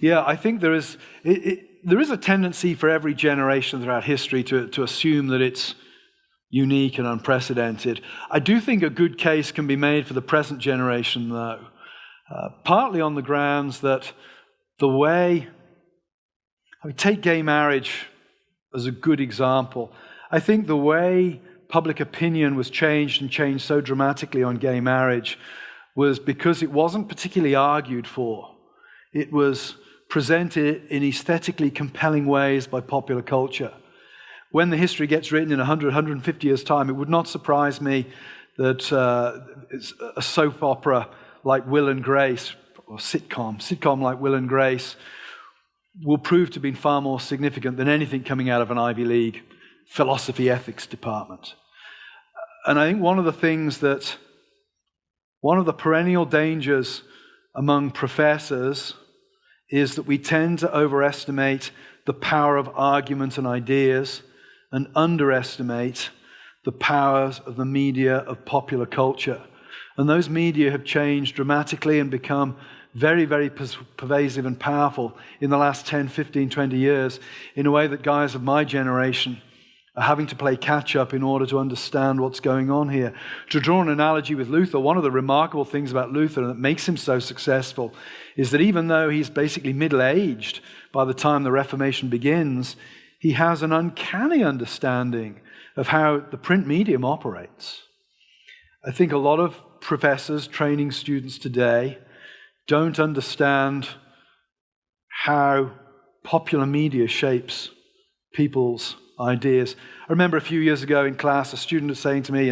Yeah, I think there is a tendency for every generation throughout history to assume that it's unique and unprecedented. I do think a good case can be made for the present generation, though, partly on the grounds that take gay marriage as a good example. I think the way public opinion was changed so dramatically on gay marriage was because it wasn't particularly argued for. It was presented in aesthetically compelling ways by popular culture. When the history gets written in 100, 150 years' time, it would not surprise me that a soap opera like Will and Grace, or sitcom like Will and Grace, will prove to have been far more significant than anything coming out of an Ivy League philosophy ethics department. And I think one of the perennial dangers among professors is that we tend to overestimate the power of argument and ideas and underestimate the powers of the media of popular culture. And those media have changed dramatically and become very, very pervasive and powerful in the last 10, 15, 20 years in a way that guys of my generation are having to play catch-up in order to understand what's going on here. To draw an analogy with Luther, one of the remarkable things about Luther that makes him so successful is that even though he's basically middle-aged by the time the Reformation begins, he has an uncanny understanding of how the print medium operates. I think a lot of professors training students today don't understand how popular media shapes people's ideas. I remember a few years ago in class, a student was saying to me,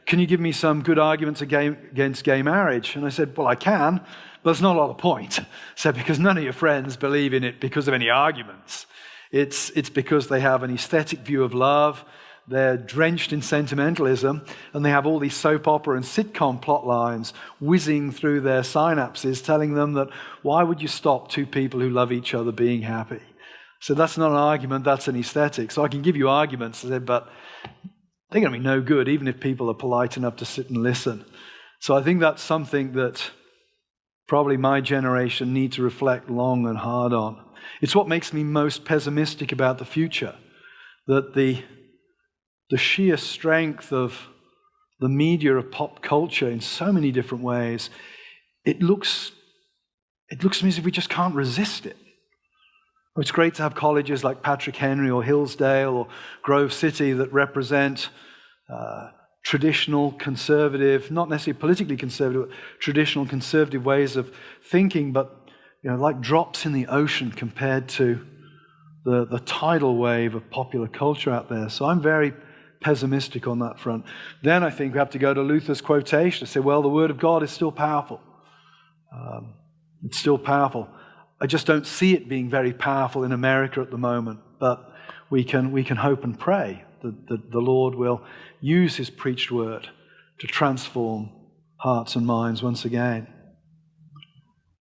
can you give me some good arguments against gay marriage? And I said, well, I can, but there's not a lot of point. So because none of your friends believe in it because of any arguments. It's because they have an aesthetic view of love, they're drenched in sentimentalism, and they have all these soap opera and sitcom plot lines whizzing through their synapses telling them that why would you stop two people who love each other being happy? So that's not an argument, that's an aesthetic. So I can give you arguments, but they're going to be no good, even if people are polite enough to sit and listen. So I think that's something that probably my generation need to reflect long and hard on. It's what makes me most pessimistic about the future, that the sheer strength of the media of pop culture in so many different ways, it looks to me as if we just can't resist it. It's great to have colleges like Patrick Henry or Hillsdale or Grove City that represent traditional conservative, not necessarily politically conservative, but traditional conservative ways of thinking, but like drops in the ocean compared to the tidal wave of popular culture out there. So I'm very pessimistic on that front. Then I think we have to go to Luther's quotation to say, well, the Word of God is still powerful. It's still powerful. I just don't see it being very powerful in America at the moment, but we can hope and pray that the Lord will use His preached word to transform hearts and minds once again.